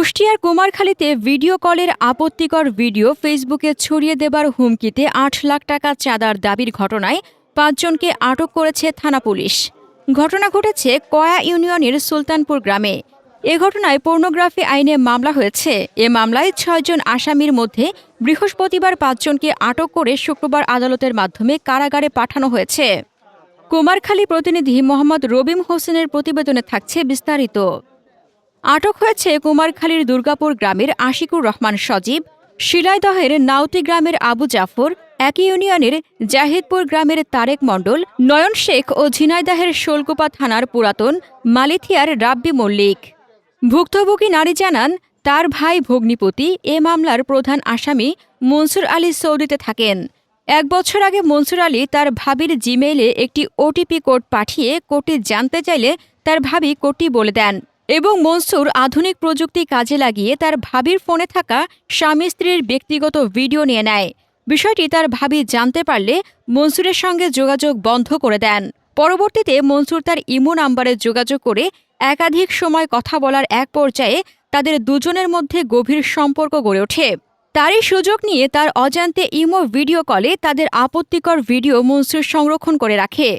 কুষ্টিয়ার কুমারখালীতে ভিডিও কলের আপত্তিকর ভিডিও ফেসবুকে ছড়িয়ে দেবার হুমকিতে ৮ লাখ টাকা চাঁদার দাবির ঘটনায় ৫ জনকে আটক করেছে থানা পুলিশ। ঘটনা ঘটেছে কয়া ইউনিয়নের সুলতানপুর গ্রামে। এ ঘটনায় পর্নোগ্রাফি আইনে মামলা হয়েছে। এ মামলায় ৬ জন আসামির মধ্যে বৃহস্পতিবার ৫ জনকে আটক করে শুক্রবার আদালতের মাধ্যমে কারাগারে পাঠানো হয়েছে। কুমারখালী প্রতিনিধি মোহাম্মদ রবিম হোসেনের প্রতিবেদনে থাকছে বিস্তারিত। আটক হয়েছে কুমারখালীর দুর্গাপুর গ্রামের আশিকুর রহমান সজীব, শিলাইদহের নাউতি গ্রামের আবু জাফর, একই ইউনিয়নের জাহিদপুর গ্রামের তারেক মণ্ডল, নয়ন শেখ ও ঝিনাইদহের শোলকুপা থানার পুরাতন মালিথিয়ার রাব্বি মল্লিক। ভুক্তভোগী নারী জানান, তার ভাই ভগ্নিপতি এ মামলার প্রধান আসামি মনসুর আলী সৌদিতে থাকেন। ১ বছর আগে মনসুর আলী তার ভাবির জিমেইলে একটি ওটিপি কোড পাঠিয়ে কোডটি জানতে চাইলে তার ভাবি কোডটি বলে দেন এবং মনসুর আধুনিক প্রযুক্তি কাজে লাগিয়ে তার ভাবির ফোনে থাকা স্বামী স্ত্রীর ব্যক্তিগত ভিডিও নিয়ে নেয়। বিষয়টি তার ভাবি জানতে পারলে মনসুরের সঙ্গে যোগাযোগ বন্ধ করে দেন। পরবর্তীতে মনসুর তার ইমো নাম্বারে যোগাযোগ করে একাধিক সময় কথা বলার এক পর্যায়ে তাদের দুজনের মধ্যে গভীর সম্পর্ক গড়ে ওঠে। তারই সুযোগ নিয়ে তার অজান্তে ইমো ভিডিও কলে তাদের আপত্তিকর ভিডিও মনসুর সংরক্ষণ করে রাখে।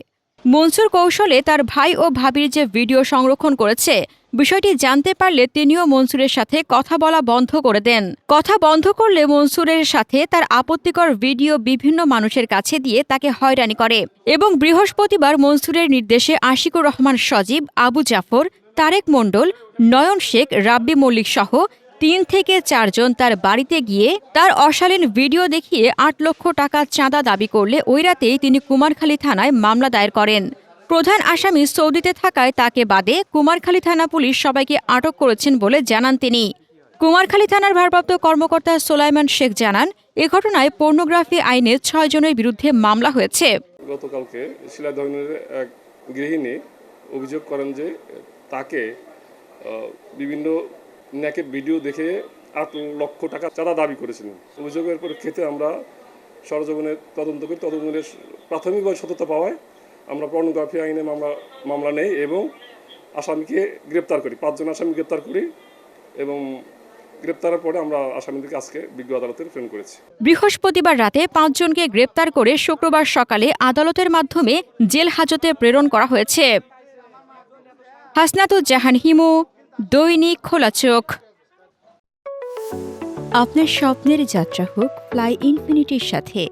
মনসুর কৌশলে তার ভাই ও ভাবির যে ভিডিও সংরক্ষণ করেছে বিষয়টি জানতে পারলে তিনিও মনসুরের সাথে কথা বলা বন্ধ করে দেন। কথা বন্ধ করলে মনসুরের সাথে তার আপত্তিকর ভিডিও বিভিন্ন মানুষের কাছে দিয়ে তাকে হয়রানি করে এবং বৃহস্পতিবার মনসুরের নির্দেশে আশিকুর রহমান সজীব, আবু জাফর, তারেক মণ্ডল, নয়ন শেখ, রাব্বি মল্লিক সহ ৩ থেকে ৪ জন তার বাড়িতে গিয়ে তার অশালীন ভিডিও দেখিয়ে ৮ লক্ষ টাকা চাঁদা দাবি করলে ওই রাতেই তিনি কুমারখালী থানায় মামলা দায়ের করেন। প্রধান আসামি সৌদিতে থাকায় তাকে বাদে কুমারখালী থানা পুলিশ সবাইকে আটক করেছেন বলে জানান তিনি। কুমারখালী থানার ভারপ্রাপ্ত কর্মকর্তা সোলাইমান শেখ জানান, এ ঘটনায় পর্নোগ্রাফি আইনে ৬ জনের বিরুদ্ধে মামলা হয়েছে। গতকালকে শিলাইদহের এক গৃহিণী অভিযোগ করেন যে তাকে বিভিন্ন নেকেড ভিডিও দেখে ৮ লক্ষ টাকা চাঁদা দাবি করেছিলেন। অভিযোগের পরিপ্রেক্ষিতে আমরা সরজমিনে তদন্ত করি। তদন্তের প্রাথমিকভাবে সত্যতা পাওয়ায় আমরা পর্নোগ্রাফি আইনে মামলা নেই এবং আসামিকে গ্রেপ্তার করি। ৫ জন আসামি গ্রেপ্তার করি এবং গ্রেপ্তারের পরে আমরা আসামিদেরকে আজকে বিজ্ঞ আদালতে প্রেরণ করেছি। বৃহস্পতিবার রাতে ৫ জনকে গ্রেপ্তার করে শুক্রবার সকালে আদালতের মাধ্যমে জেল হাজতে প্রেরণ করা হয়েছে। হাসনাতুজ্জাহান হিমু, দৈনিক খোলা চোখ। আপনার স্বপ্নের যাত্রা হোক ফ্লাই ইনফিনিটির সাথে।